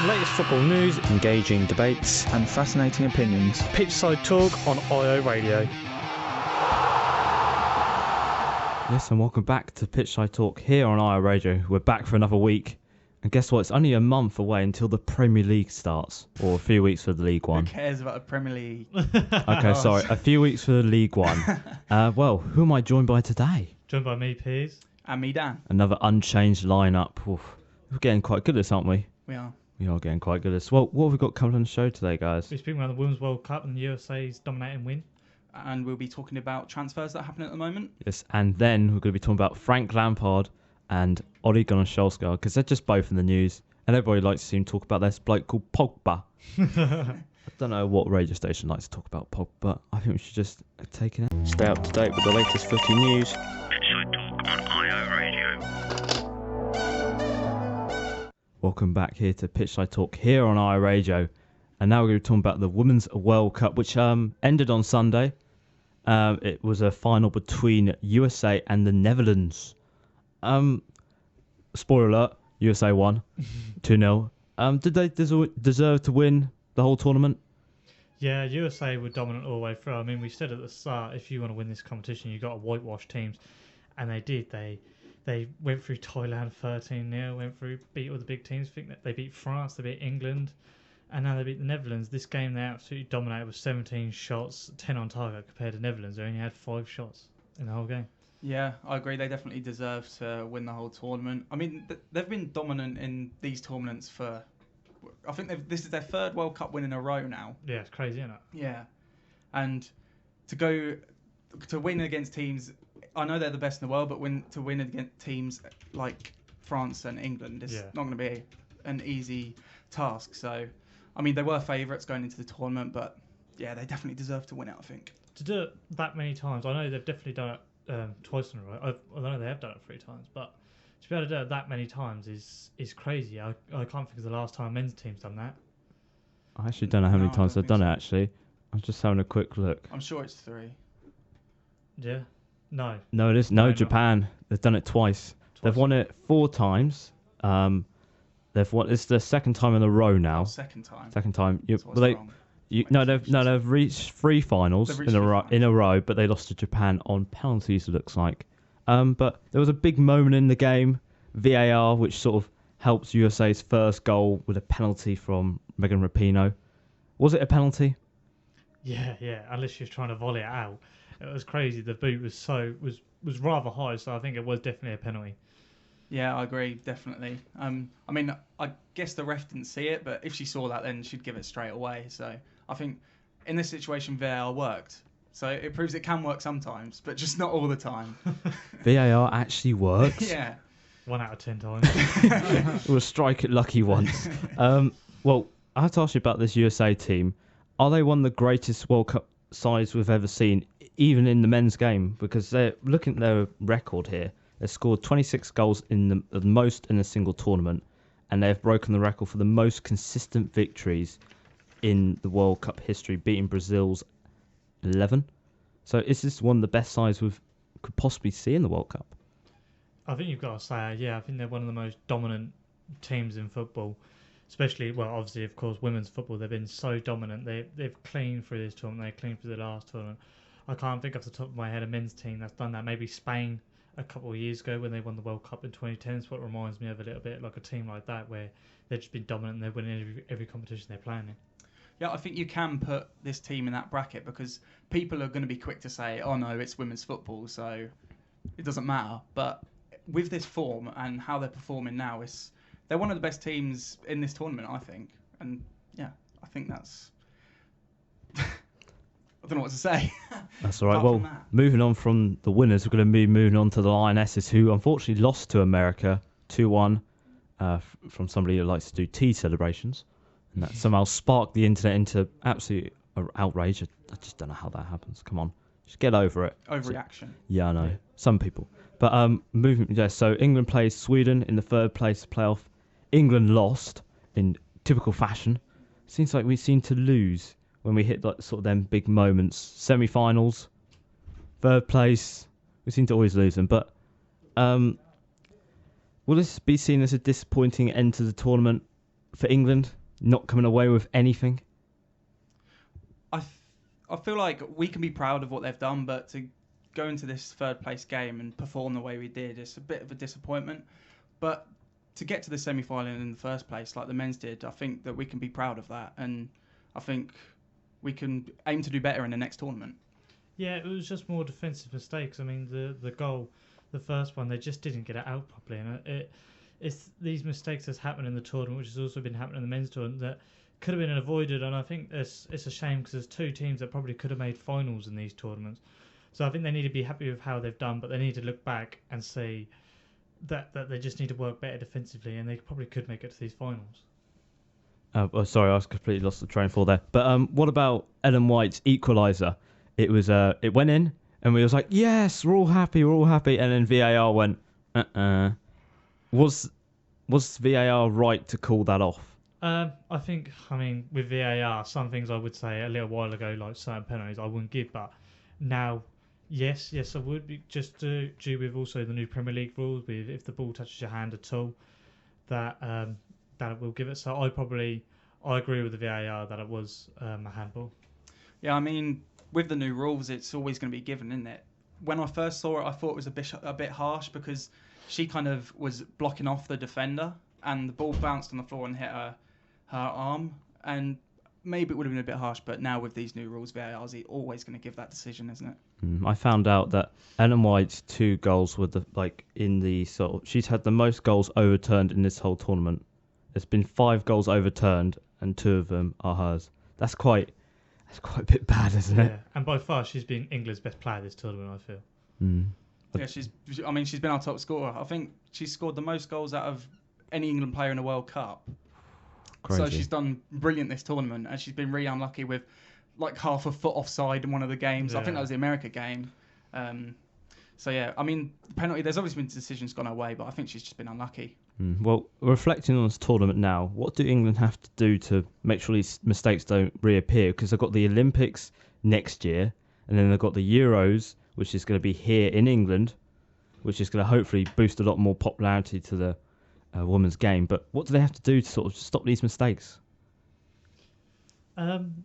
Latest football news, engaging debates, and fascinating opinions. Pitchside talk on IO Radio. Yes, and welcome back to Pitchside Talk here on IO Radio. We're back for another week. And guess what? It's only a month away until the Premier League starts. Or a few weeks for the League One. Who cares about the Premier League? Okay, sorry. A few weeks for the League One. Well, who am I joined by today? Joined by me, Piers. And me, Dan. Another unchanged lineup. Oof. We're getting quite good at this, aren't we? We are. We are getting quite good at this. Well, what have we got coming on the show today, guys? We're speaking about the Women's World Cup and the USA's dominating win. And we'll be talking about transfers that happen at the moment. Yes, and then we're going to be talking about Frank Lampard and Gunnar Solskjaer, because they're just both in the news. And everybody likes to see him talk about this bloke called Pogba. I don't know what radio station likes to talk about Pogba, but I think we should just take it out. Stay up to date with the latest footy news. Pitchside Talk on IO Radio. Welcome back here to Pitchside Talk here on IO Radio. And now we're going to be talking about the Women's World Cup, which ended on Sunday. It was a final between USA and the Netherlands. Spoiler alert. USA won 2-0. Did they deserve to win the whole tournament? Yeah, USA were dominant all the way through. I mean, we said at the start, if you want to win this competition, you've got to whitewash teams. And they did. They went through Thailand 13-0, beat all the big teams. I think that they beat France, they beat England, and now they beat the Netherlands. This game they absolutely dominated with 17 shots, 10 on target, compared to Netherlands, who only had 5 shots in the whole game. Yeah, I agree. They definitely deserve to win the whole tournament. I mean, they've been dominant in these tournaments for... I think this is their third World Cup win in a row now. Yeah, it's crazy, isn't it? Yeah. And to win against teams... I know they're the best in the world, but to win against teams like France and England is not going to be an easy task. So, I mean, they were favourites going into the tournament, but yeah, they definitely deserve to win it, I think. To do it that many times, I know they've definitely done it twice in a row. I know they have done it 3 times, but to be able to do it that many times is crazy. I can't think of the last time men's team's done that. I actually don't know how many times they've done it, actually. I'm just having a quick look. I'm sure it's 3. Yeah? No. No, it is. No, Japan. They've done it twice. They've won it 4 times. They've won. It's the second time in a row now. Second time. They've reached 3 finals in a row, but they lost to Japan on penalties, it looks like. But there was a big moment in the game, VAR, which sort of helps USA's first goal with a penalty from Megan Rapinoe. Was it a penalty? Yeah. Unless she was trying to volley it out. It was crazy. The boot was rather high, so I think it was definitely a penalty. Yeah, I agree, definitely. I mean, I guess the ref didn't see it, but if she saw that, then she'd give it straight away. So I think in this situation, VAR worked. So it proves it can work sometimes, but just not all the time. VAR actually works? Yeah. 1 out of 10 times. We'll strike it lucky once. Well, I have to ask you about this USA team. Are they one of the greatest World Cup sides we've ever seen, even in the men's game? Because they're looking at their record here. They've scored 26 goals in the most in a single tournament, and they've broken the record for the most consistent victories in the World Cup history, beating Brazil's 11. So is this one of the best sides we could possibly see in the World Cup? I think you've got to say, I think they're one of the most dominant teams in football, especially, well, obviously, of course, women's football. They've been so dominant. They've cleaned through this tournament. They cleaned through the last tournament. I can't think off the top of my head a men's team that's done that. Maybe Spain a couple of years ago when they won the World Cup in 2010 is what reminds me of a little bit, like a team like that where they've just been dominant and they're winning every competition they're playing in. Yeah, I think you can put this team in that bracket because people are going to be quick to say, oh no, it's women's football, so it doesn't matter. But with this form and how they're performing now, they're one of the best teams in this tournament, I think. And yeah, I think that's... I don't know what to say. That's all right. Well, moving on from the winners, we're going to be moving on to the Lionesses, who unfortunately lost to America 2-1 from somebody who likes to do tea celebrations. And that somehow sparked the internet into absolute outrage. I just don't know how that happens. Come on. Just get over it. Overreaction. Yeah, I know. Yeah. Some people. But so England plays Sweden in the 3rd place playoff. England lost in typical fashion. Seems like we seem to lose when we hit like sort of them big moments. Semi-finals, 3rd place, we seem to always lose them. But will this be seen as a disappointing end to the tournament? for England not coming away with anything? I feel like we can be proud of what they've done, but to go into this third place game and perform the way we did, it's a bit of a disappointment. But to get to the semi-final in the first place, like the men's did, I think that we can be proud of that, and I think we can aim to do better in the next tournament. Yeah, it was just more defensive mistakes. I mean, the goal, the first one, they just didn't get it out properly, and it's these mistakes that's happened in the tournament, which has also been happening in the men's tournament, that could have been avoided. And I think it's a shame because there's two teams that probably could have made finals in these tournaments. So I think they need to be happy with how they've done, but they need to look back and see that they just need to work better defensively, and they probably could make it to these finals. Sorry, I was completely lost the train for there. But what about Ellen White's equaliser? It was it went in, and we was like, yes, we're all happy, and then VAR went, Was VAR right to call that off? I mean, with VAR, some things I would say a little while ago, like certain penalties, I wouldn't give, but now, yes, I would. Just due with also the new Premier League rules, with if the ball touches your hand at all, that will give it. So I agree with the VAR that it was a handball. Yeah, I mean, with the new rules, it's always going to be given, isn't it? When I first saw it, I thought it was a bit harsh because she kind of was blocking off the defender, and the ball bounced on the floor and hit her arm, and maybe it would have been a bit harsh, but now with these new rules, VAR is always going to give that decision, isn't it? I found out that Ellen White's 2 goals were she's had the most goals overturned in this whole tournament. There's been 5 goals overturned, and 2 of them are hers. That's quite a bit bad, isn't it? Yeah, and by far she's been England's best player this tournament, I feel. Yeah, she's been our top scorer. I think she's scored the most goals out of any England player in the World Cup. Crazy. So she's done brilliant this tournament, and she's been really unlucky with like half a foot offside in one of the games. Yeah. I think that was the America game. So yeah, I mean, the penalty, there's obviously been decisions gone her way, but I think she's just been unlucky. Well, reflecting on this tournament now, what do England have to do to make sure these mistakes don't reappear? Because they've got the Olympics next year, and then they've got the Euros, which is going to be here in England, which is going to hopefully boost a lot more popularity to the women's game. But what do they have to do to sort of stop these mistakes? I'm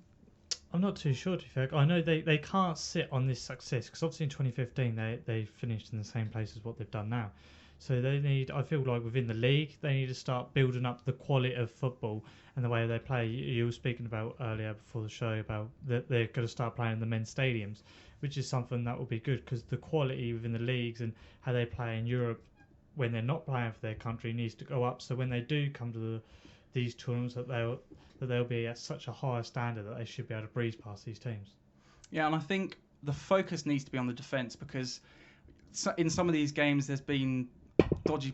not too sure, to be fair. I know they can't sit on this success, because obviously in 2015 they finished in the same place as what they've done now. So I feel like within the league, they need to start building up the quality of football and the way they play. You were speaking about earlier before the show about that they're going to start playing in the men's stadiums, which is something that will be good, because the quality within the leagues and how they play in Europe when they're not playing for their country needs to go up. So when they do come to these tournaments, that they'll be at such a higher standard that they should be able to breeze past these teams. Yeah, and I think the focus needs to be on the defence, because in some of these games there's been dodgy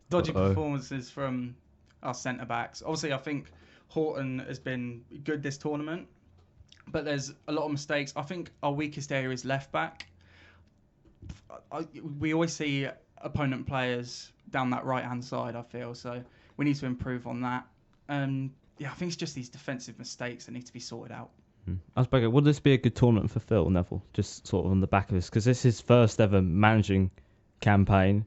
performances from our centre backs. Obviously, I think Horton has been good this tournament, but there's a lot of mistakes. I think our weakest area is left back. We always see opponent players down that right hand side, I feel, so we need to improve on that. I think it's just these defensive mistakes that need to be sorted out. Asperger, would this be a good tournament for Phil Neville? Just sort of on the back of this, because this is his first ever managing campaign.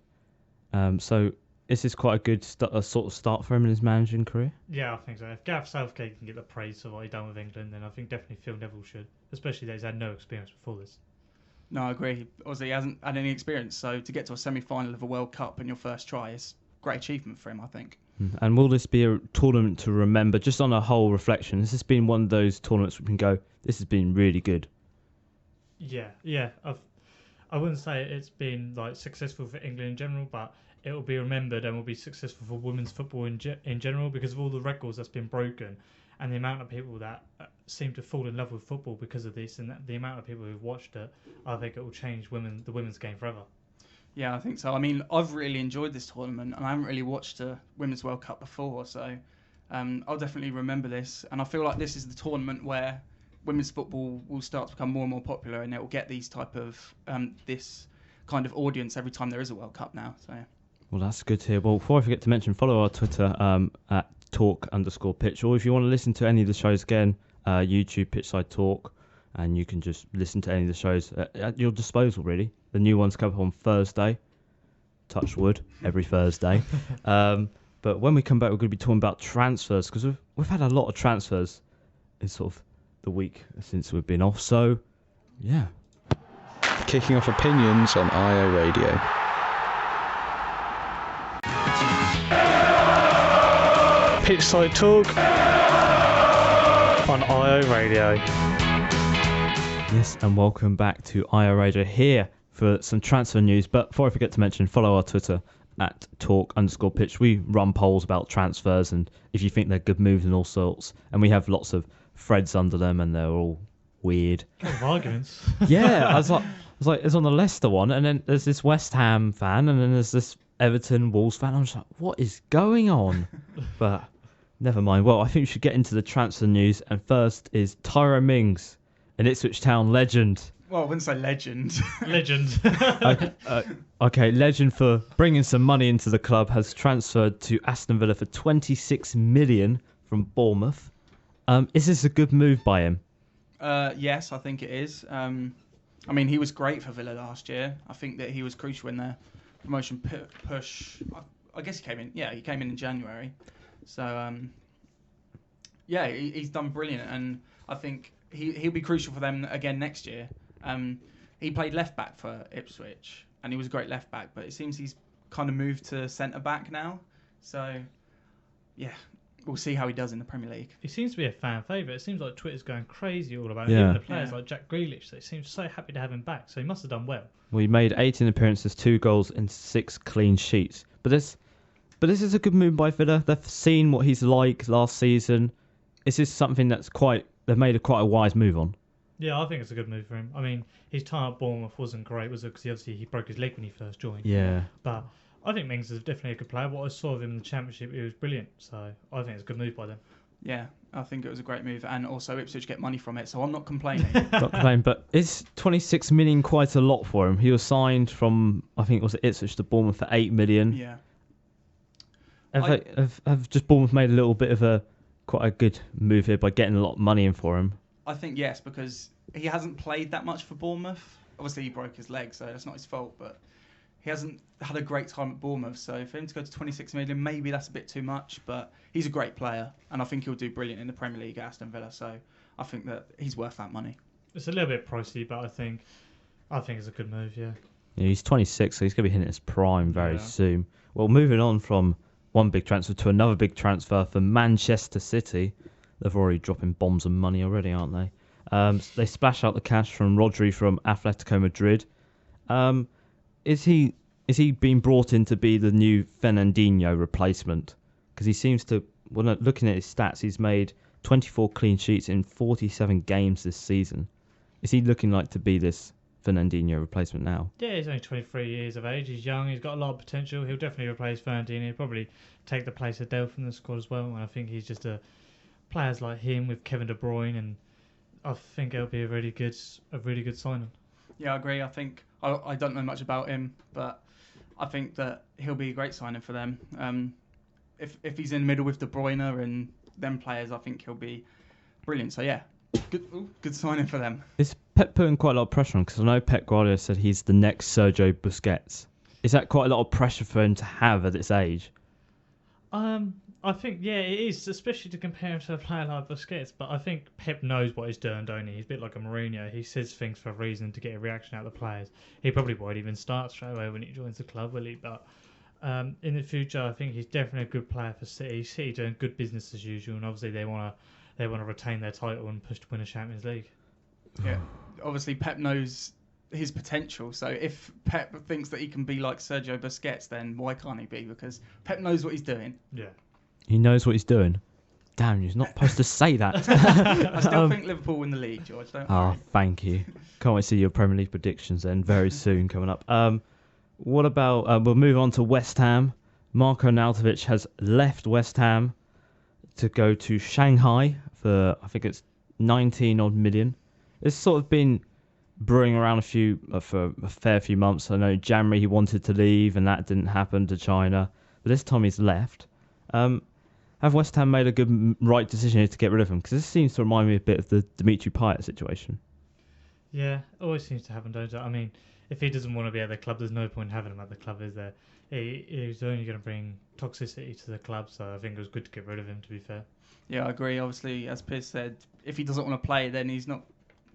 So is this quite a good sort of start for him in his managing career? Yeah, I think so. If Gareth Southgate can get the praise for what he's done with England, then I think definitely Phil Neville should, especially that he's had no experience before this. No, I agree. Obviously, he hasn't had any experience, so to get to a semi-final of a World Cup in your first try is a great achievement for him, I think. And will this be a tournament to remember, just on a whole reflection? Has this been one of those tournaments we can go, this has been really good? Yeah. I wouldn't say it's been like successful for England in general, but it will be remembered and will be successful for women's football in general, because of all the records that's been broken and the amount of people that seem to fall in love with football because of this, and the amount of people who've watched it. I think it will change the women's game forever. Yeah, I think so. I mean, I've really enjoyed this tournament, and I haven't really watched a Women's World Cup before, so I'll definitely remember this. And I feel like this is the tournament where women's football will start to become more and more popular, and it will get these type of this kind of audience every time there is a World Cup now. So. Well, that's good to hear. Well, before I forget to mention, follow our Twitter at talk_pitch, or if you want to listen to any of the shows again, YouTube Pitchside Talk, and you can just listen to any of the shows at your disposal, really. The new ones come up on Thursday. Touch wood, every Thursday. But when we come back, we're going to be talking about transfers because we've had a lot of transfers in sort of the week since we've been off. So, yeah. Kicking off opinions on IO Radio. Pitchside talk on IO Radio. Yes, and welcome back to IO Radio here for some transfer news. But before I forget to mention, follow our Twitter at talk_pitch. We run polls about transfers and if you think they're good moves and all sorts. And we have lots of threads under them and they're all weird. Kind of arguments. Yeah, I was like, it's on the Leicester one, and then there's this West Ham fan, and then there's this Everton Wolves fan. I'm just like, what is going on? But never mind. Well, I think we should get into the transfer news. And first is Tyrone Mings, an Ipswich Town legend. Well, I wouldn't say legend. Legend. Okay, legend for bringing some money into the club, has transferred to Aston Villa for 26 million from Bournemouth. Is this a good move by him? Yes, I think it is. I mean, he was great for Villa last year. I think that he was crucial in their promotion push. I guess he came in. Yeah, he came in January. So, yeah, he's done brilliant, and I think he'll be crucial for them again next year. He played left back for Ipswich, and he was a great left back. But it seems he's kind of moved to centre back now. So, yeah. We'll see how he does in the Premier League. He seems to be a fan favourite. It seems like Twitter's going crazy all about him. Even the players like Jack Grealish, they seem so happy to have him back. So he must have done well. Well, he made 18 appearances, 2 goals and 6 clean sheets. But this is a good move by Villa. They've seen what he's like last season. Is this something they've made quite a wise move on? Yeah, I think it's a good move for him. I mean, his time at Bournemouth wasn't great, was it? Because he broke his leg when he first joined. Yeah. But I think Mings is definitely a good player. What I saw of him in the Championship, he was brilliant. So I think it's a good move by them. Yeah, I think it was a great move. And also Ipswich get money from it, so I'm not complaining. Not complaining, but is 26 million quite a lot for him? He was signed from, I think it was Ipswich to Bournemouth for 8 million. Yeah. Have just Bournemouth made a little bit of quite a good move here by getting a lot of money in for him? I think yes, because he hasn't played that much for Bournemouth. Obviously, he broke his leg, so that's not his fault, but he hasn't had a great time at Bournemouth, so for him to go to 26 million, maybe that's a bit too much, but he's a great player, and I think he'll do brilliant in the Premier League at Aston Villa, so I think that he's worth that money. It's a little bit pricey, but I think it's a good move, yeah. Yeah, he's 26, so he's going to be hitting his prime very soon. Well, moving on from one big transfer to another big transfer for Manchester City. They're already dropping bombs of money already, aren't they? They splash out the cash from Rodri from Atletico Madrid. Is he being brought in to be the new Fernandinho replacement? Because he seems to, when looking at his stats, he's made 24 clean sheets in 47 games this season. Is he looking like to be this Fernandinho replacement now? Yeah, he's only 23 years of age. He's young. He's got a lot of potential. He'll definitely replace Fernandinho. He'll probably take the place of Dell from the squad as well. And I think he's just players like him with Kevin De Bruyne, and I think it'll be a really good signing. Yeah, I agree. I think I don't know much about him, but I think that he'll be a great signing for them. If he's in the middle with De Bruyne and them players, I think he'll be brilliant. So yeah, good signing for them. Is Pep putting quite a lot of pressure on? Because I know Pep Guardiola said he's the next Sergio Busquets. Is that quite a lot of pressure for him to have at this age? I think, yeah, it is, especially to compare him to a player like Busquets. But I think Pep knows what he's doing, don't he? He's a bit like a Mourinho. He says things for a reason to get a reaction out of the players. He probably won't even start straight away when he joins the club, will he? But in the future, I think he's definitely a good player for City. City doing good business as usual, and obviously they want to retain their title and push to win a Champions League. Yeah, obviously Pep knows his potential. So if Pep thinks that he can be like Sergio Busquets, then why can't he be? Because Pep knows what he's doing. Yeah. He knows what he's doing. Damn, you're not supposed to say that. I still think Liverpool win the league, George. Don't worry. Thank you. Can't wait to see your Premier League predictions then very soon coming up. What about, we'll move on to West Ham. Marko Arnautovic has left West Ham to go to Shanghai for, I think it's 19 odd million. It's sort of been brewing around for a fair few months. I know January he wanted to leave and that didn't happen to China. But this time he's left. Have West Ham made a good right decision here to get rid of him? Because this seems to remind me a bit of the Dimitri Payet situation. Yeah, always seems to happen, don't it? I mean, if he doesn't want to be at the club, there's no point having him at the club, is there? he's only going to bring toxicity to the club. So I think it was good to get rid of him. To be fair. Yeah, I agree. Obviously, as Piers said, if he doesn't want to play, then he's not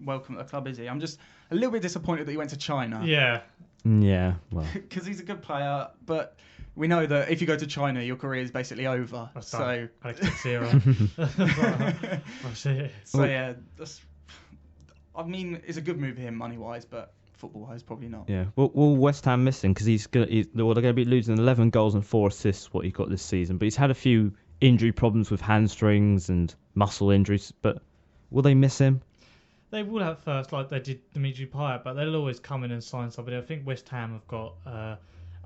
welcome at the club, is he? I'm just a little bit disappointed that he went to China. Yeah. Yeah, well, Because he's a good player, but we know that if you go to China, your career is basically over. That's So, Alex Teixeira. That's it. so yeah, I mean, it's a good move for him money-wise, but football-wise, probably not. yeah. Well, West Ham missing because they're going to be losing 11 goals and 4 assists what he got this season. But he's had a few injury problems with hamstrings and muscle injuries. But will they miss him? They will at first, like they did Dimitri Payet, but they'll always come in and sign somebody. I think West Ham have got, I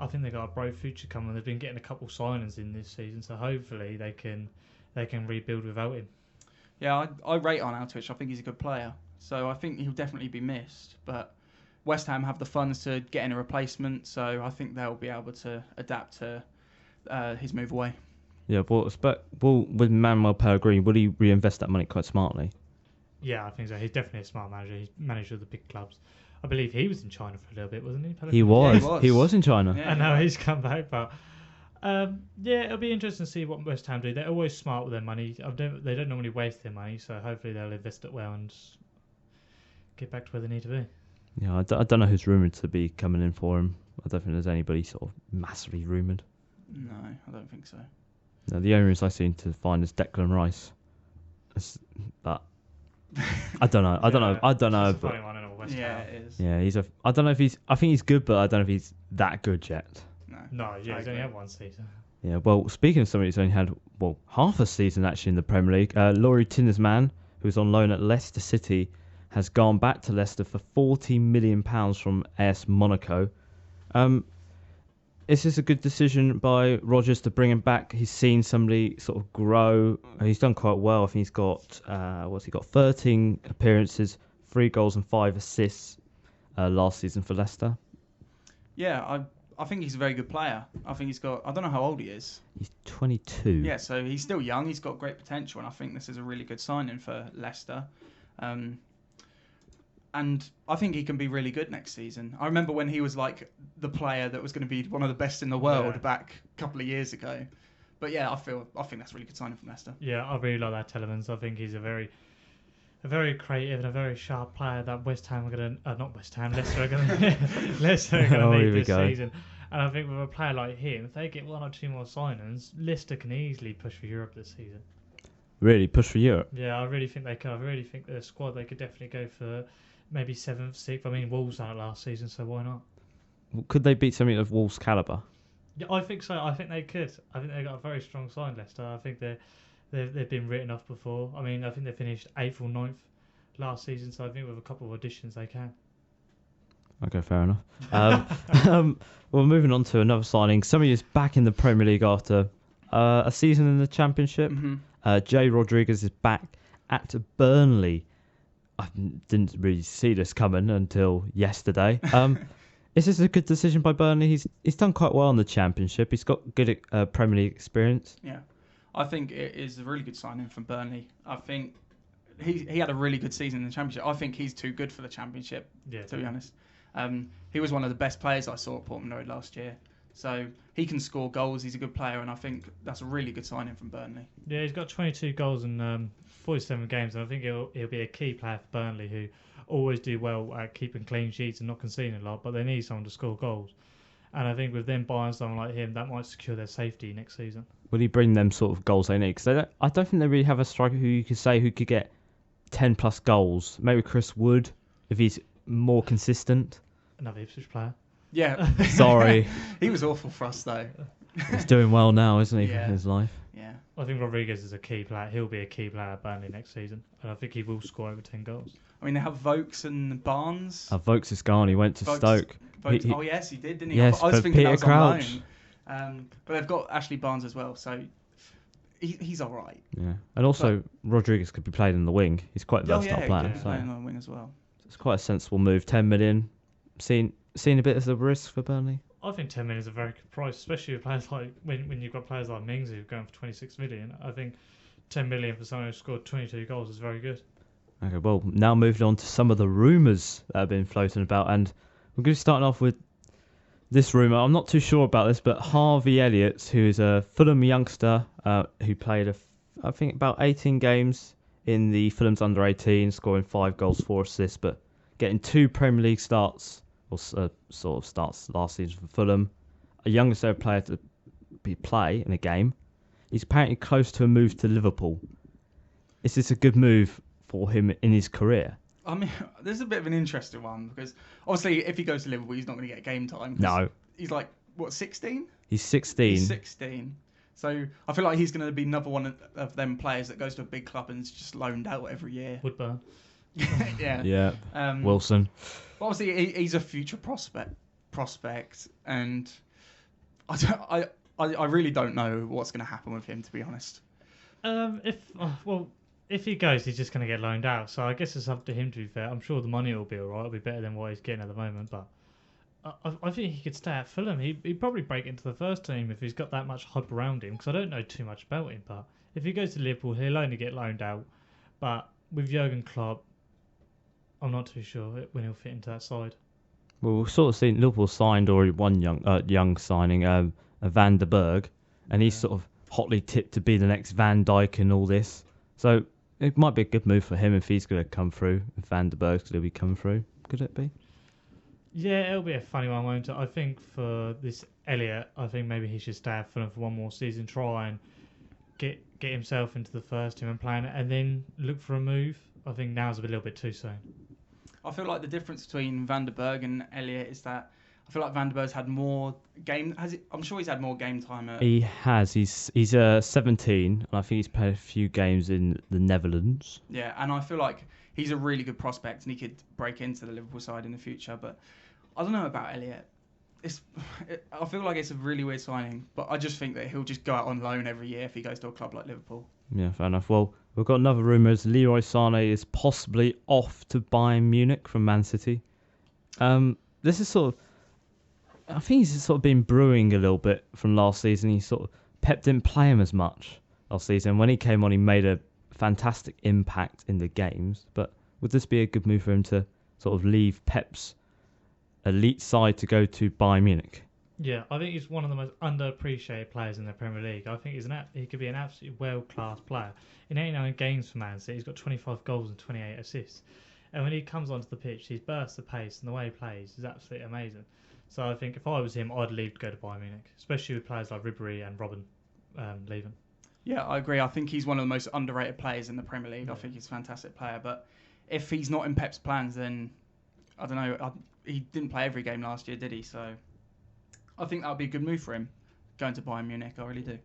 think they've got a bright future coming. They've been getting a couple signings in this season, so hopefully they can rebuild without him. Yeah, I rate Arnautovic. I think he's a good player. So I think he'll definitely be missed. But West Ham have the funds to get in a replacement, so I think they'll be able to adapt to his move away. Yeah, but with Manuel Pellegrini, will he reinvest that money quite smartly? Yeah, I think so. He's definitely a smart manager. He's manager of the big clubs. I believe he was in China for a little bit, wasn't he? He was. Yeah, He was in China. Yeah, And now yeah. he's come back, but yeah, it'll be interesting to see what West Ham do. They're always smart with their money. They don't normally waste their money, so hopefully they'll invest it well and get back to where they need to be. Yeah, I don't know who's rumoured to be coming in for him. I don't think there's anybody sort of massively rumoured. No, I don't think so. No, the only reason I seem to find is Declan Rice. But I don't know. I don't know. It's a But funny one, isn't it, West Yeah, Ham. it is. yeah, I don't know if he's. I think he's good, but I don't know if he's that good yet. No, yeah, I he's only agree. had one season. Yeah. Well, speaking of somebody who's only had half a season actually in the Premier League, Laurie Tinnersman, who's on loan at Leicester City, has gone back to Leicester for £40 million from AS Monaco. Is this a good decision by Rodgers to bring him back? He's seen somebody sort of grow. He's done quite well. I think he's got 13 appearances, 3 goals and 5 assists last season for Leicester. Yeah, I think he's a very good player. I think he's got. I don't know how old he is. He's 22. Yeah, so he's still young. He's got great potential, and I think this is a really good signing for Leicester. And I think he can be really good next season. I remember when he was like the player that was going to be one of the best in the world back a couple of years ago. But yeah, I think that's a really good signing from Leicester. Yeah, I really like that Telemans. I think he's a very creative and a very sharp player that West Ham are going to... not West Ham, Leicester are going to need this season. And I think with a player like him, if they get 1 or 2 more signings, Leicester can easily push for Europe this season. Really push for Europe. Yeah, I really think they can. I really think the squad, they could definitely go for maybe 7th, 6th. I mean, Wolves done it last season, so why not? Could they beat something of Wolves' calibre? Yeah, I think so. I think they could. I think they've got a very strong side, Leicester. I think they've been written off before. I mean, I think they finished 8th or 9th last season, so I think with a couple of additions they can. Okay, fair enough. Well, moving on to another signing. Somebody is back in the Premier League after a season in the Championship. Mm-hmm. Jay Rodriguez is back at Burnley. I didn't really see this coming until yesterday. Is this a good decision by Burnley? He's done quite well in the Championship. He's got good Premier League experience. Yeah, I think it is a really good signing from Burnley. I think he had a really good season in the Championship. I think he's too good for the Championship, to be honest. He was one of the best players I saw at Portman Road last year. So he can score goals. He's a good player, and I think that's a really good signing from Burnley. Yeah, he's got 22 goals in 47 games, and I think he'll be a key player for Burnley, who always do well at keeping clean sheets and not conceding a lot, but they need someone to score goals. And I think with them buying someone like him, that might secure their safety next season. Will he bring them sort of goals they need? Because I don't think they really have a striker who you could say who could get 10 plus goals. Maybe Chris Wood, if he's more consistent. Another Ipswich player. Yeah. Sorry. He was awful for us, though. He's doing well now, isn't he, Yeah. in his life? Yeah. I think Rodriguez is a key player. He'll be a key player at Burnley next season, and I think he will score over 10 goals. I mean, they have Vokes and Barnes. Vokes is gone. He went to Vokes- Stoke. Vokes, he- oh, yes, he did, didn't he? Yes, I was but thinking Peter that was Crouch. on loan. But they've got Ashley Barnes as well, so he's all right. Yeah, and also Rodriguez could be played in the wing. He's quite a versatile he player. can yeah. play So on the wing as well. it's quite a sensible move. 10 million. Seen a bit as a risk for Burnley. I think 10 million is a very good price, especially with players like when you've got players like Mings who are going for 26 million. I think 10 million for someone who scored 22 goals is very good. Okay, well, now moving on to some of the rumours that have been floating about, and we're going to be starting off with this rumour. I'm not too sure about this, but Harvey Elliott, who is a Fulham youngster who played, I think, about 18 games in the Fulham's under-18, scoring 5 goals, 4 assists, but getting 2 Premier League starts, or sort of starts last season for Fulham. A youngest ever player to play in a game. He's apparently close to a move to Liverpool. Is this a good move for him in his career? I mean, this is a bit of an interesting one because obviously if he goes to Liverpool, he's not going to get game time. No. He's like, what, 16? He's 16. He's 16. So I feel like he's going to be another one of them players that goes to a big club and is just loaned out every year. Woodburn. Yeah. Yeah. Wilson. Obviously, he's a future prospect, and I really don't know what's going to happen with him, to be honest. If he goes, he's just going to get loaned out. So I guess it's up to him, to be fair. I'm sure the money will be all right. It'll be better than what he's getting at the moment. But I think he could stay at Fulham. He'd probably break into the first team if he's got that much hype around him. Because I don't know too much about him. But if he goes to Liverpool, he'll only get loaned out. But with Jurgen Klopp, I'm not too sure when he'll fit into that side. Well, we've sort of seen Liverpool signed already one young signing, Van der Berg, and he's sort of hotly tipped to be the next Van Dijk and all this. So it might be a good move for him if he's going to come through. If Van der Berg's going to be come through, could it be? Yeah, it'll be a funny one, won't it? I think for this Elliot, I think maybe he should stay at Fulham for one more season, try and get himself into the first team and play, and then look for a move. I think now's a little bit too soon. I feel like the difference between Van der Berg and Elliot is that I feel like Van der Berg's had more game. I'm sure he's had more game time. He has. He's 17, and I think he's played a few games in the Netherlands. Yeah, and I feel like he's a really good prospect, and he could break into the Liverpool side in the future. But I don't know about Elliot. I feel like it's a really weird signing, but I just think that he'll just go out on loan every year if he goes to a club like Liverpool. Yeah, fair enough. Well, we've got another rumour. Leroy Sané is possibly off to Bayern Munich from Man City. This is sort of... I think he's sort of been brewing a little bit from last season. Pep didn't play him as much last season. When he came on, he made a fantastic impact in the games. But would this be a good move for him to sort of leave Pep's elite side to go to Bayern Munich? Yeah, I think he's one of the most underappreciated players in the Premier League. I think he could be an absolutely world-class player. In 89 games for Man City, he's got 25 goals and 28 assists. And when he comes onto the pitch, his burst of pace and the way he plays is absolutely amazing. So I think if I was him, I'd leave to go to Bayern Munich, especially with players like Ribery and Robben leaving. Yeah, I agree. I think he's one of the most underrated players in the Premier League. I think he's a fantastic player. But if he's not in Pep's plans, then I don't know. He didn't play every game last year, did he? So I think that would be a good move for him, going to Bayern Munich. I really do.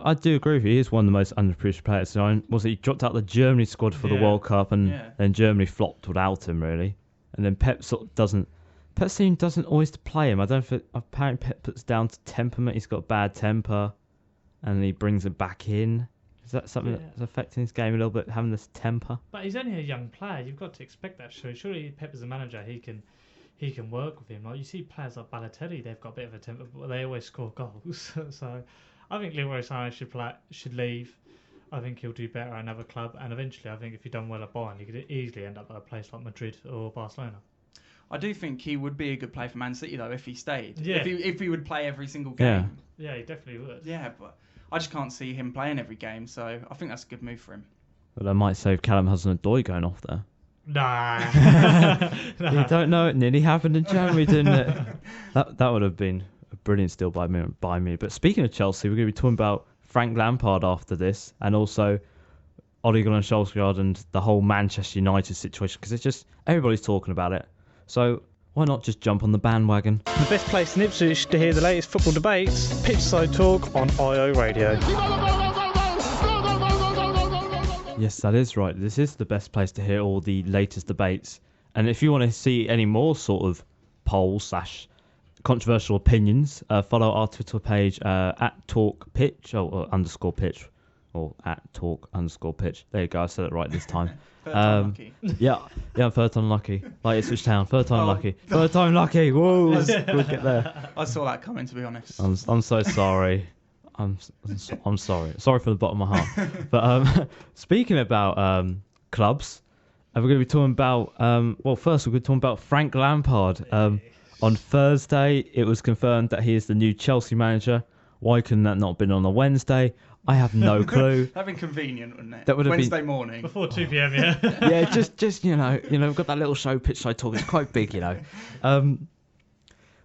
I do agree with you. He is one of the most underappreciated players. He dropped out the Germany squad for the World Cup, and then Germany flopped without him, really. And then Pep sort of doesn't... Pep doesn't always play him. I don't think... Apparently Pep puts down to temperament. He's got bad temper, and he brings it back in. Is that something that's affecting his game a little bit, having this temper? But he's only a young player. You've got to expect that. Surely Pep as a manager, he can work with him. Like you see players like Balotelli, they've got a bit of a temper, but they always score goals. So I think Leroy Sané should leave. I think he'll do better at another club, and eventually I think if he's done well at Bayern, he could easily end up at a place like Madrid or Barcelona. I do think he would be a good player for Man City though if he stayed. Yeah. If he would play every single game. Yeah, he definitely would. Yeah, but I just can't see him playing every game, so I think that's a good move for him. Well, I might save Callum Hudson-Odoi going off there. Nah. You don't know, it nearly happened in January, didn't it? That would have been a brilliant steal by me. But speaking of Chelsea, we're going to be talking about Frank Lampard after this, and also Ole Gunnar Solskjaer and the whole Manchester United situation, because it's just everybody's talking about it. So why not just jump on the bandwagon? The best place in Ipswich to hear the latest football debates, Pitchside Talk on IO Radio. Yes, that is right. This is the best place to hear all the latest debates. And if you want to see any more sort of polls / controversial opinions, follow our Twitter page at @talkpitch or _pitch or @talk_pitch. There you go. I said it right this time. Third time lucky. Yeah, third time lucky. Like Ipswich Town, third time lucky. Third time lucky. Whoa, we'll get there. I saw that coming, to be honest. I'm so sorry. I'm sorry. Sorry from the bottom of my heart. But speaking about clubs, we're going to be talking about... first we're going to talk about Frank Lampard. On Thursday, it was confirmed that he is the new Chelsea manager. Why couldn't that not have been on a Wednesday? I have no clue. That'd been convenient, wouldn't it? That would have Wednesday been morning. Before 2 p.m. Yeah. Yeah, just we've got that little show, Pitch Side Talk. It's quite big,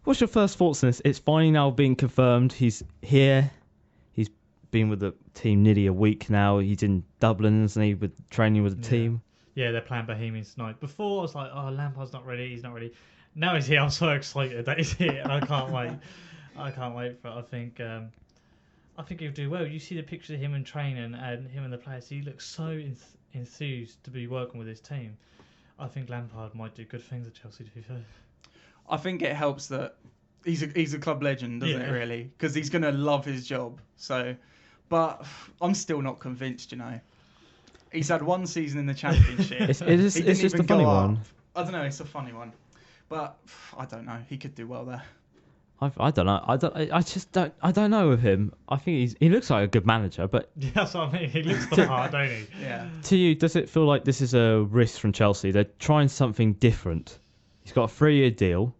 What's your first thoughts on this? It's finally now being confirmed. He's here. He's been with the team nearly a week now. He's in Dublin, isn't he, with training with the team? Yeah, they're playing Bohemians tonight. Before I was like, oh, Lampard's not ready. He's not ready. Now he's here. I'm so excited that he's here, and I can't wait. I can't wait for it. I think he'll do well. You see the pictures of him in training and him and the players. He looks so enthused to be working with his team. I think Lampard might do good things at Chelsea, to be fair. I think it helps that he's a club legend, doesn't it, really? Because he's going to love his job. So, but I'm still not convinced, He's had one season in the Championship. It's just a funny one. I don't know, it's a funny one. But I don't know, he could do well there. I don't know. I don't know with him. I think he looks like a good manager, but Yeah, that's what I mean. He looks the part, don't he? Yeah. to you, does it feel like this is a risk from Chelsea? They're trying something different. He's got a 3-year deal,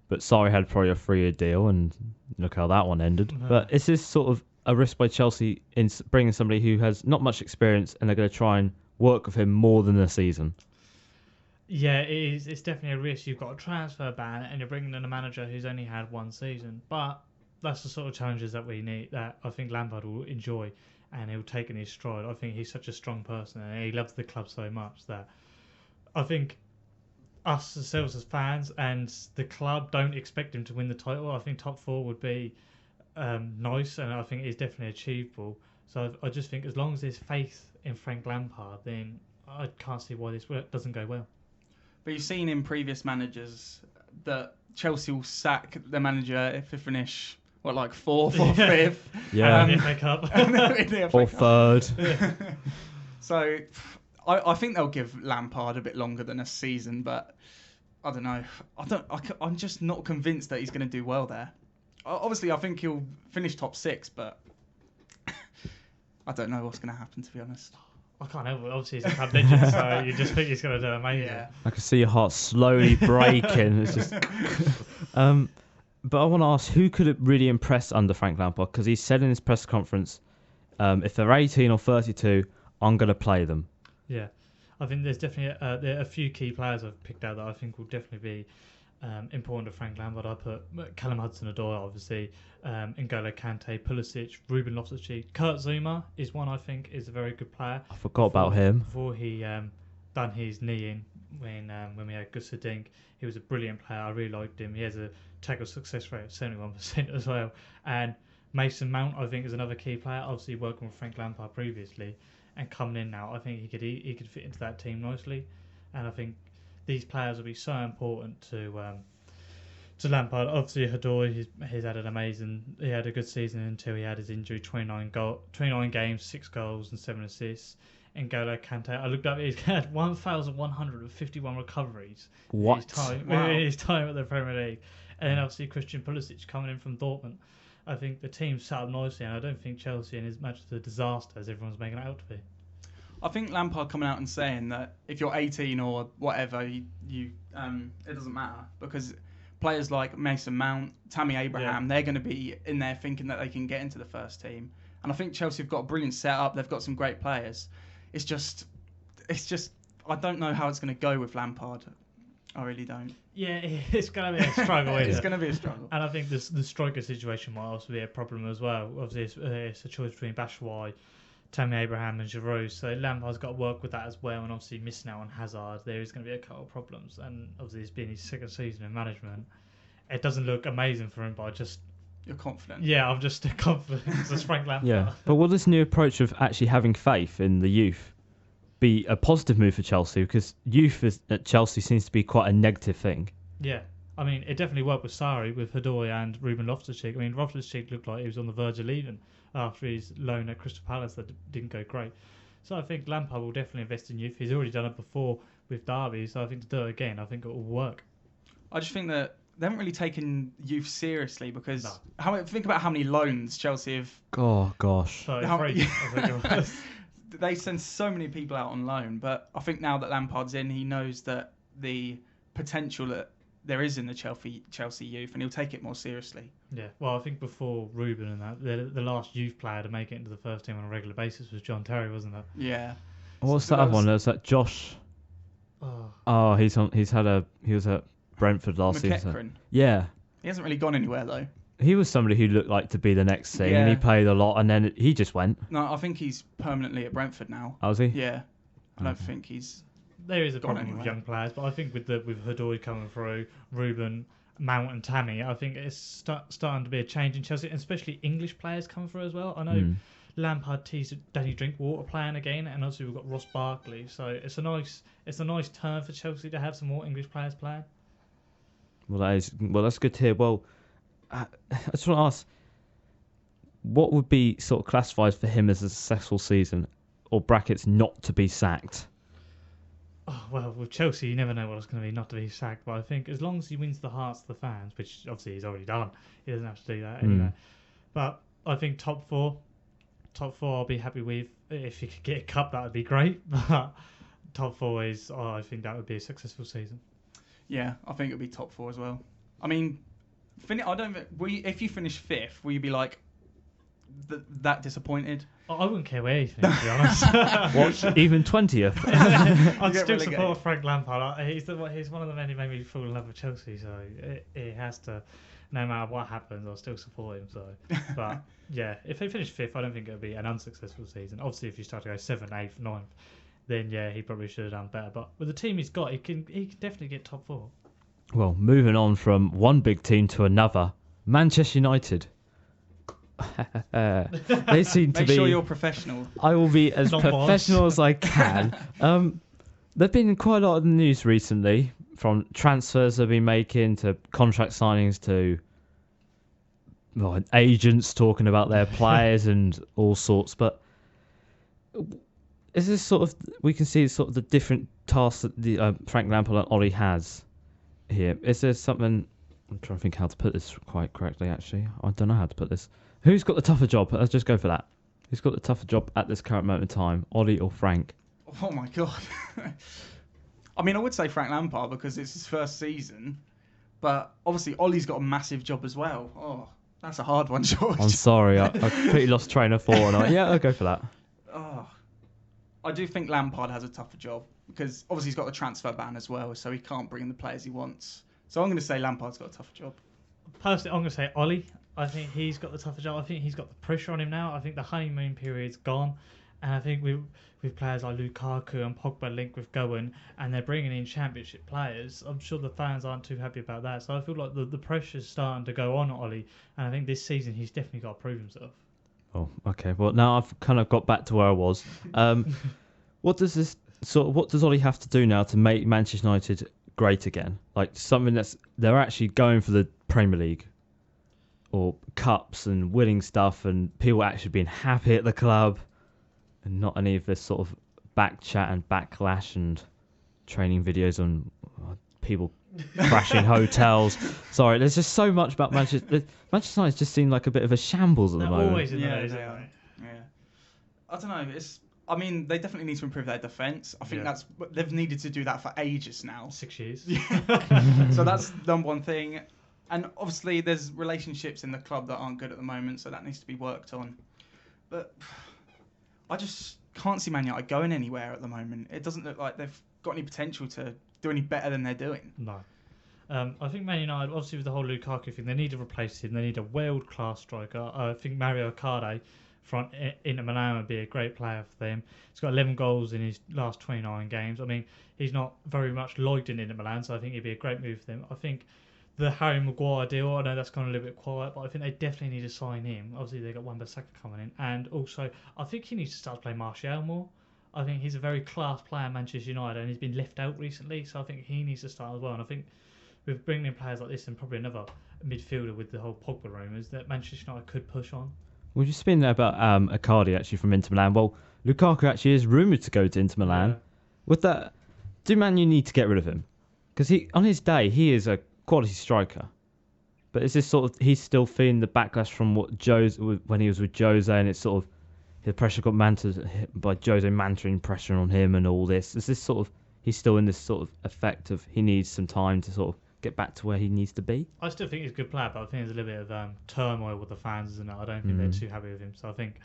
but Sarri had probably a 3-year deal, and look how that one ended. But is this sort of a risk by Chelsea in bringing somebody who has not much experience, and they're going to try and work with him more than a season? Yeah, it is. It's definitely a risk. You've got a transfer ban, and you're bringing in a manager who's only had one season. But that's the sort of challenges that we need, that I think Lampard will enjoy, and he'll take in his stride. I think he's such a strong person, and he loves the club so much that I think us ourselves as fans and the club don't expect him to win the title. I think top 4 would be nice, and I think it's definitely achievable. So I just think as long as there's faith in Frank Lampard, then I can't see why this doesn't go well. But you've seen in previous managers that Chelsea will sack the manager if they finish, 4th or 5th? Yeah. FA Cup. Or third. So I think they'll give Lampard a bit longer than a season, but I don't know. I'm just not convinced that he's going to do well there. Obviously, I think he'll finish top 6, but I don't know what's going to happen, to be honest. I can't help it. Obviously, he's a club legend, so you just think he's going to do amazing. Yeah. I can see your heart slowly breaking. It's just. But I want to ask, who could really impress under Frank Lampard? Because he said in his press conference, if they're 18 or 32, I'm going to play them. Yeah, I think there's definitely there are a few key players I've picked out that I think will definitely be important to Frank Lampard. I put Callum Hudson-Odoi, obviously, N'Golo Kante, Pulisic, Ruben Loftus-Cheek. Kurt Zouma is one I think is a very good player. I forgot about him. Before he done his knee in when we had Gustav Dink, he was a brilliant player. I really liked him. He has a tackle success rate of 71% as well. And Mason Mount, I think, is another key player. Obviously working with Frank Lampard previously, and coming in now, I think he could fit into that team nicely. And I think these players will be so important to Lampard. Obviously, Odoi, he's had an amazing. He had a good season until he had his injury. 29 games, 6 goals and 7 assists. N'Golo Kante, I looked up. He's had 1,151 recoveries. What? In his time at the Premier League, and then obviously Christian Pulisic coming in from Dortmund. I think the team set up nicely, and I don't think Chelsea and his match is a disaster as everyone's making it out to be. I think Lampard coming out and saying that if you're 18 or whatever, you it doesn't matter, because players like Mason Mount, Tammy Abraham, they're going to be in there thinking that they can get into the first team. And I think Chelsea have got a brilliant setup. They've got some great players. It's just I don't know how it's going to go with Lampard. I really don't. Yeah, it's going to be a struggle. It's going to be a struggle. And I think the striker situation might also be a problem as well. Obviously, it's a choice between Batshuayi, Tammy Abraham and Giroud. So Lampard's got to work with that as well. And obviously missing out on Hazard, there is going to be a couple of problems. And obviously it's been his 2nd season in management. It doesn't look amazing for him, but You're confident. Yeah, I'm just confident as Frank Lampard. Yeah, but will this new approach of actually having faith in the youth be a positive move for Chelsea? Because youth at Chelsea seems to be quite a negative thing. Yeah. I mean, it definitely worked with Sarri, with Odoi and Ruben Loftus-Cheek. I mean, Loftus-Cheek looked like he was on the verge of leaving after his loan at Crystal Palace that didn't go great. So I think Lampard will definitely invest in youth. He's already done it before with Derby, so I think to do it again, I think it will work. I just think that they haven't really taken youth seriously, because think about how many loans Chelsea have. Oh, gosh. They send so many people out on loan, but I think now that Lampard's in, he knows that the potential that there is in the Chelsea youth, and he'll take it more seriously. Yeah, well, I think before Ruben and that, the last youth player to make it into the first team on a regular basis was John Terry, wasn't it? Yeah. What's that other one? There's that Josh. Oh, he was at Brentford last season. McEachran. Yeah. He hasn't really gone anywhere though. He was somebody who looked like to be the next thing, and Yeah. he played a lot, and then he just went. No, I think he's permanently at Brentford now. Oh, was he? Yeah. I don't Okay. think he's... There is a Gone problem with anywhere. young players, but I think with Hudoi coming through, Ruben, Mount and Tammy, I think it's starting to be a change in Chelsea, and especially English players coming through as well. I know Lampard teased Danny Drinkwater playing again, and also we've got Ross Barkley, so it's a nice turn for Chelsea to have some more English players playing. Well, that's good to hear. Well, I just want to ask, what would be sort of classified for him as a successful season, or brackets not to be sacked? Oh, well, with Chelsea, you never know what it's going to be not to be sacked, but I think as long as he wins the hearts of the fans, which obviously he's already done, he doesn't have to do that anyway. But I think top four I'll be happy with. If you could get a cup, that would be great, but top four I think that would be a successful season. Yeah, I think it'll be top four as well. I mean, if you finish fifth, will you be like that disappointed? I wouldn't care where you finish, to be honest. What? Even 20th? I'd You still get support Frank Lampard. He's one of the men who made me fall in love with Chelsea, so it has to, no matter what happens, I'll still support him. So, but yeah, if they finish fifth, I don't think it'll be an unsuccessful season. Obviously, if you start to go 7th, 8th, 9th, then yeah, he probably should have done better. But with the team he's got, he can definitely get top four. Well, moving on from one big team to another, Manchester United. They seem to Make be. sure you're professional. I will be as Not professional as I can. They've been in quite a lot of the news recently, from transfers they've been making to contract signings to agents talking about their players and all sorts. But is this sort of, we can see sort of the different tasks that the Frank Lampard and Ollie has here. Is there something? I'm trying to think how to put this quite correctly. Actually, I don't know how to put this. Who's got the tougher job? Let's just go for that. Who's got the tougher job at this current moment in time, Ollie or Frank? Oh my god. I mean, I would say Frank Lampard because it's his first season, but obviously Ollie's got a massive job as well. Oh, that's a hard one, George. I'm sorry, I completely lost train of thought. And I'll go for that. Oh, I do think Lampard has a tougher job because obviously he's got the transfer ban as well, so he can't bring in the players he wants. So I'm going to say Lampard's got a tougher job. Personally, I'm going to say Ollie. I think he's got the tougher job. I think he's got the pressure on him now. I think the honeymoon period's gone. And I think with players like Lukaku and Pogba linked with going, and they're bringing in championship players, I'm sure the fans aren't too happy about that. So I feel like the pressure's starting to go on Ollie. And I think this season he's definitely got to prove himself. Oh, okay. Well, now I've kind of got back to where I was. What does Ollie have to do now to make Manchester United great again? Like something they're actually going for the Premier League or cups and winning stuff, and people actually being happy at the club, and not any of this sort of back chat and backlash and training videos on people crashing hotels. Sorry, there's just so much about Manchester. Manchester United just seem like a bit of a shambles at the They're moment. always in Yeah, those, they aren't are. Yeah. I don't know. I mean, they definitely need to improve their defence. I think they've needed to do that for ages now. 6 years. So that's number one thing. And obviously there's relationships in the club that aren't good at the moment, so that needs to be worked on. But I just can't see Man United going anywhere at the moment. It doesn't look like they've got any potential to do any better than they're doing. No. I think Man United, obviously with the whole Lukaku thing, they need to replace him. They need a world-class striker. I think Mario Icardi from Inter Milan would be a great player for them. He's got 11 goals in his last 29 games. I mean, he's not very much liked in Inter Milan, so I think he'd be a great move for them. I think the Harry Maguire deal, I know that's gone a little bit quiet, but I think they definitely need to sign him. Obviously, they got Wan-Bissaka coming in, and also I think he needs to start to play Martial more. I think he's a very class player at Manchester United, and he's been left out recently, so I think he needs to start as well. And I think with bringing in players like this and probably another midfielder with the whole Pogba rumours, that Manchester United could push on. We've just been there about Icardi actually from Inter Milan. Well, Lukaku actually is rumoured to go to Inter Milan. Yeah. With that, do Man U need to get rid of him? Because on his day, he is a quality striker. But is this sort of, he's still feeling the backlash from when he was with Jose, and it's sort of, the pressure got by Jose mantling pressure on him and all this. Is this sort of, he's still in this sort of effect of he needs some time to sort of get back to where he needs to be. I still think he's a good player, but I think there's a little bit of turmoil with the fans, isn't it? I don't think they're too happy with him. So I think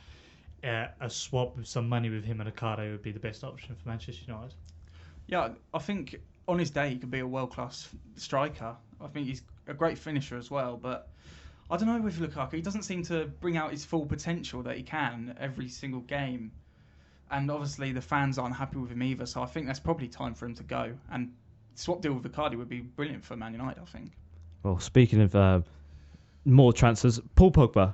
a swap with some money with him and Ricardo would be the best option for Manchester United. Yeah, I think on his day he could be a world-class striker. I think he's a great finisher as well, but I don't know with Lukaku. He doesn't seem to bring out his full potential that he can every single game. And obviously the fans aren't happy with him either, so I think that's probably time for him to go. And swap deal with Icardi would be brilliant for Man United, I think. Well, speaking of more transfers, Paul Pogba.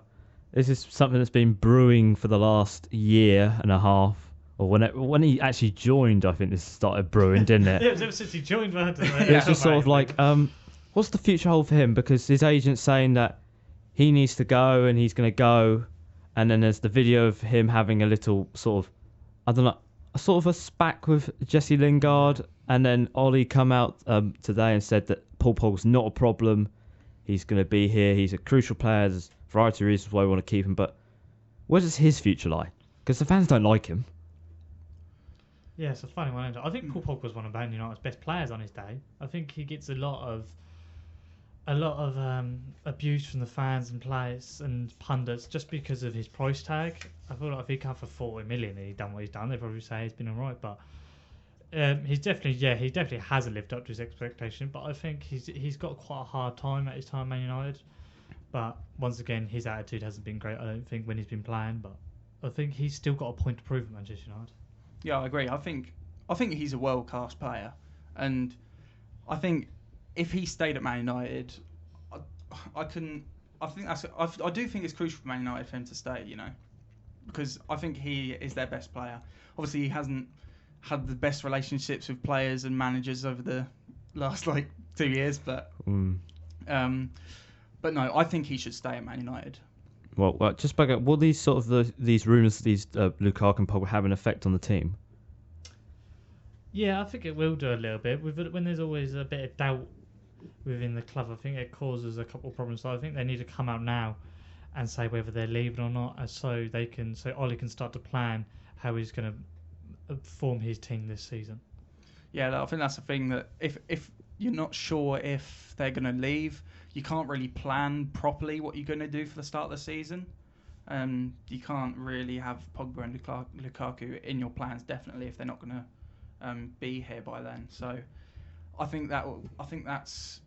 This is something that's been brewing for the last year and a half. Or when he actually joined, I think this started brewing, didn't it? Yeah, it was ever since he joined. It was just sort of like, what's the future hold for him? Because his agent's saying that he needs to go and he's going to go. And then there's the video of him having a little sort of, I don't know, sort of a spat with Jesse Lingard. And then Ollie come out today and said that Paul Pogba's not a problem. He's going to be here. He's a crucial player. There's a variety of reasons why we want to keep him. But where does his future lie? Because the fans don't like him. Yeah, it's a funny one. Isn't it? I think Paul Pogba was one of Man United's best players on his day. I think he gets a lot of abuse from the fans and players and pundits just because of his price tag. I feel like if he come for 40 million and he'd done what he's done, they'd probably say he's been alright. But he definitely hasn't lived up to his expectation. But I think he's got quite a hard time at his time at Man United. But once again, his attitude hasn't been great. I don't think when he's been playing, but I think he's still got a point to prove at Manchester United. Yeah, I agree. I think he's a world-class player, and I think if he stayed at Man United, I do think it's crucial for Man United for him to stay. You know, because I think he is their best player. Obviously, he hasn't had the best relationships with players and managers over the last 2 years, but no, I think he should stay at Man United. Well, just back up. Will these sort of these rumours, these Lukaku and Pogba have an effect on the team? Yeah, I think it will do a little bit. When there's always a bit of doubt within the club, I think it causes a couple of problems. So I think they need to come out now and say whether they're leaving or not, and so Ollie can start to plan how he's going to form his team this season. Yeah, I think that's the thing, that if you're not sure if they're going to leave, you can't really plan properly what you're going to do for the start of the season. You can't really have Pogba and Lukaku in your plans, definitely, if they're not going to be here by then. So I think that's.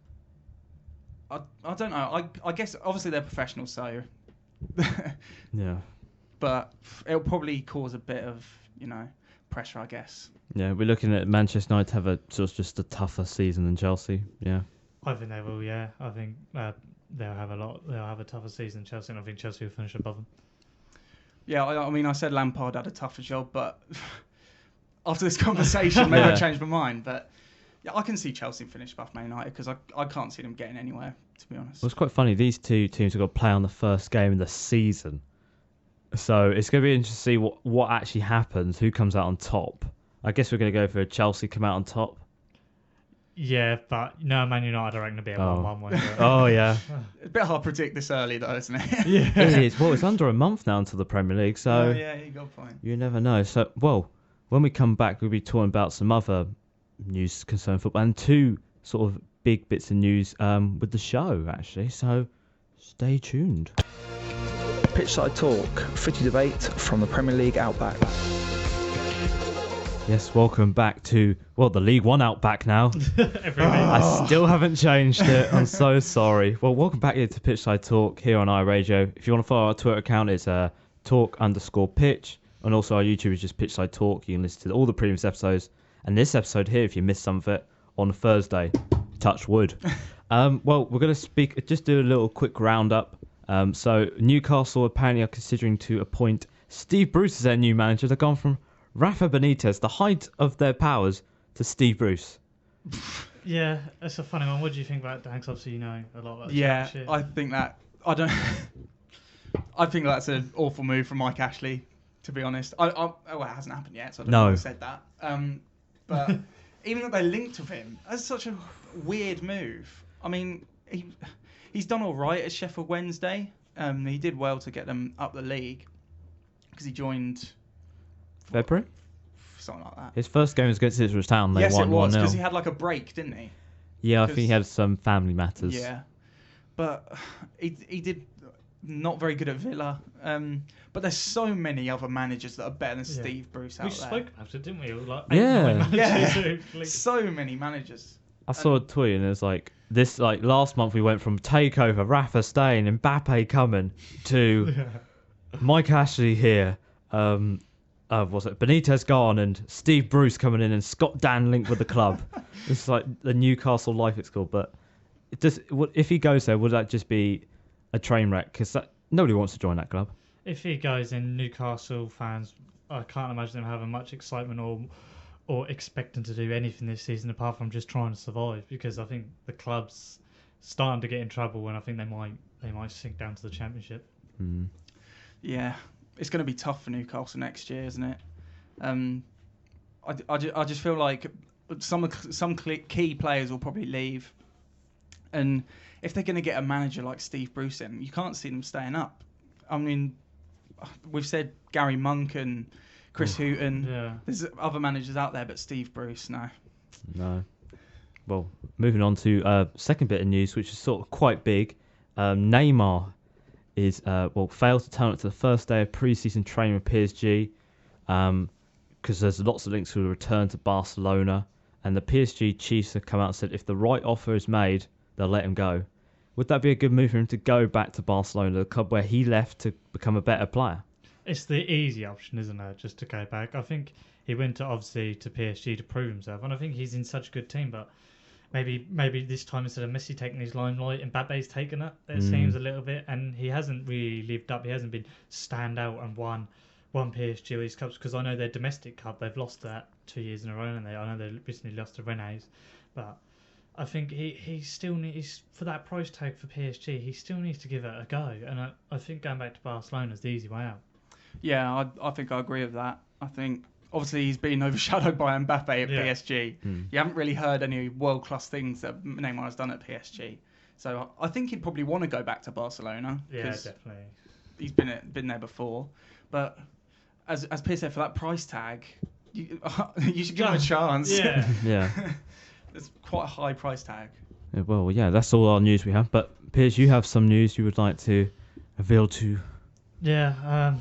I don't know. I guess obviously they're professionals, so yeah. But it'll probably cause a bit of pressure, I guess. Yeah, we're looking at Manchester United to have just a tougher season than Chelsea. Yeah. I think they will. Yeah, I think they'll have a tougher season than Chelsea, and I think Chelsea will finish above them. Yeah, I mean, I said Lampard had a tougher job, but after this conversation, maybe I changed my mind. But yeah, I can see Chelsea finish above Man United because I can't see them getting anywhere, to be honest. Well, it's quite funny. These two teams have got to play on the first game of the season, so it's going to be interesting to see what actually happens. Who comes out on top? I guess we're going to go for Chelsea come out on top. Yeah, but no, Man United are going to be a 1-1 win. Oh, yeah. It's a bit hard to predict this early, though, isn't it? Yeah. It is. Well, it's under a month now until the Premier League, so yeah, you got a point. You never know. So, well, when we come back, we'll be talking about some other news concerning football and two sort of big bits of news with the show, actually. So, stay tuned. Pitchside Talk, footy debate from the Premier League Outback. Yes, welcome back to, the League One Outback now. I still haven't changed it. I'm so sorry. Well, welcome back here to Pitchside Talk here on iRadio. If you want to follow our Twitter account, it's talk_pitch. And also our YouTube is just Pitchside Talk. You can listen to all the previous episodes. And this episode here, if you missed some of it, on Thursday. Touch wood. We're going to just do a little quick roundup. So Newcastle apparently are considering to appoint Steve Bruce as their new manager. They've gone from Rafa Benitez, the height of their powers, to Steve Bruce. Yeah, it's a funny one. What do you think about that? Because obviously you know a lot about shit. I think that's an awful move from Mike Ashley, to be honest. It hasn't happened yet, so I don't know who said that. But even though they're linked with him, that's such a weird move. I mean, he's done all right at Sheffield Wednesday. He did well to get them up the league because he joined February? Something like that. His first game was against Ipswich Town. They yes, won it was, 1-0. because he had like a break, didn't he? Yeah, I think he had some family matters. Yeah, but he did not very good at Villa. But there's so many other managers that are better than Steve Bruce out We there. spoke about it, didn't we? Like So many managers. I saw a tweet and it was like this. Like last month, we went from takeover, Rafa staying, Mbappe coming to Mike Ashley here. Was it Benitez gone and Steve Bruce coming in and Scott Dan linked with the club? It's like the Newcastle life it's called. But it just if he goes there, would that just be a train wreck? Because nobody wants to join that club. If he goes in, Newcastle fans, I can't imagine them having much excitement or expecting to do anything this season apart from just trying to survive. Because I think the club's starting to get in trouble, and I think they might sink down to the Championship. Mm. Yeah, it's going to be tough for Newcastle next year, isn't it? I just feel like some key players will probably leave, and if they're going to get a manager like Steve Bruce in, you can't see them staying up. I mean, we've said Gary Monk and Chris Hughton. Yeah. There's other managers out there, but Steve Bruce, no. No. Well, moving on to second bit of news, which is sort of quite big. Neymar is failed to turn up to the first day of pre-season training with PSG because there's lots of links to a return to Barcelona, and the PSG chiefs have come out and said if the right offer is made, they'll let him go. Would that be a good move for him to go back to Barcelona, the club where he left to become a better player? It's the easy option, isn't it? Just to go back. I think he went to PSG to prove himself, and I think he's in such a good team. But maybe this time instead of Messi taking his limelight, Mbappe's taken it. It seems a little bit, and he hasn't really lived up. He hasn't been stand out and won PSG or these cups, because I know their domestic cup they've lost that 2 years in a row, and I know they recently lost to Rennes, but I think he still needs, for that price tag for PSG, he still needs to give it a go. And I think going back to Barcelona is the easy way out. Yeah, I think I agree with that. I think obviously he's been overshadowed by Mbappe at PSG. You haven't really heard any world-class things that Neymar has done at PSG. So I think he'd probably want to go back to Barcelona. Yeah, definitely. He's been there before. But as Pierce said, for that price tag, you should give him a chance. Yeah. Yeah. It's quite a high price tag. Well, yeah, that's all our news we have. But Piers, you have some news you would like to reveal to? Yeah,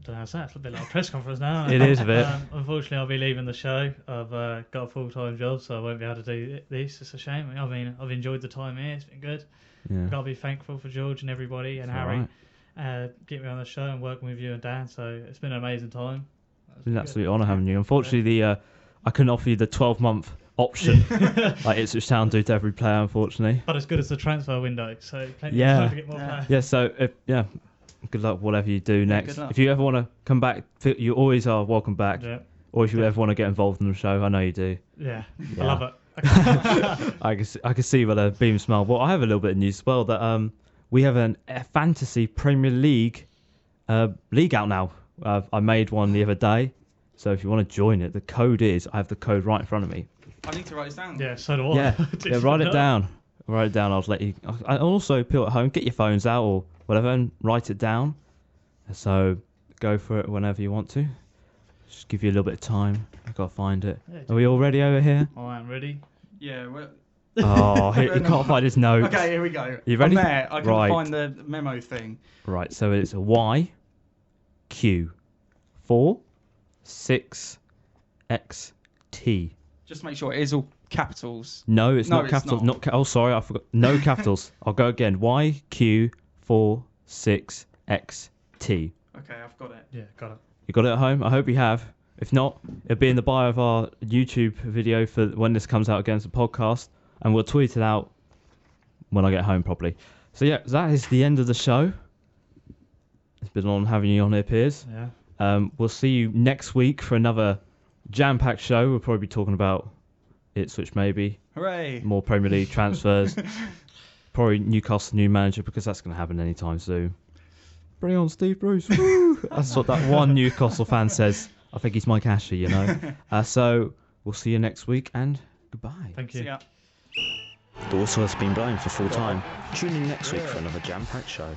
don't know how to say it. It's a bit like a press conference now. It is a bit. Unfortunately, I'll be leaving the show. I've got a full-time job, so I won't be able to do this. It's a shame. I mean, I've enjoyed the time here. It's been good. Yeah. I've got to be thankful for George and everybody and Harry. Right. Getting me on the show and working with you and Dan. So it's been an amazing time. It's been an absolute honour having you. Unfortunately, I couldn't offer you the 12-month option like Ipswich Town do to every player, unfortunately. But as good as the transfer window, so plenty of time to get more players. Yeah, so good luck whatever you do next. If you ever want to come back, you always are welcome back. Yeah. Or if you ever want to get involved in the show, I know you do. Yeah. I love it. I can see by the beam smile. Well, I have a little bit of news as well that we have a fantasy Premier League league out now. I made one the other day, so if you want to join it, the code is, I have the code right in front of me. I need to write this down. Yeah, so do I. Yeah, write it down. Write it down. I'll let you. I also, people at home, get your phones out or whatever and write it down. So go for it whenever you want to. Just give you a little bit of time. I've got to find it. Yeah, are we all ready over here? I am ready. Yeah. Well... Oh, he can't find his notes. Okay, here we go. You ready? I'm there. I can find the memo thing. Right, so it's a Y, Q, 4, 6, X, T. Just make sure it is all capitals. No, it's not capitals. Oh, sorry, I forgot. No capitals. I'll go again. Y, Q, 4, 6, X, T. Okay, I've got it. Yeah, got it. You got it at home? I hope you have. If not, it'll be in the bio of our YouTube video for when this comes out against the podcast, and we'll tweet it out when I get home properly. So yeah, that is the end of the show. It's been on having you on here, Piers. Yeah. We'll see you next week for another jam-packed show. We'll probably be talking about Ipswich, maybe. Hooray! More Premier League transfers. Probably Newcastle new manager, because that's going to happen anytime soon. Bring on Steve Bruce. Woo! That's what that one Newcastle fan says. I think he's Mike Ashley, you know. So we'll see you next week, and goodbye. Thank you. See ya. The whistle has been blown for full time. Tune in next week for another jam-packed show.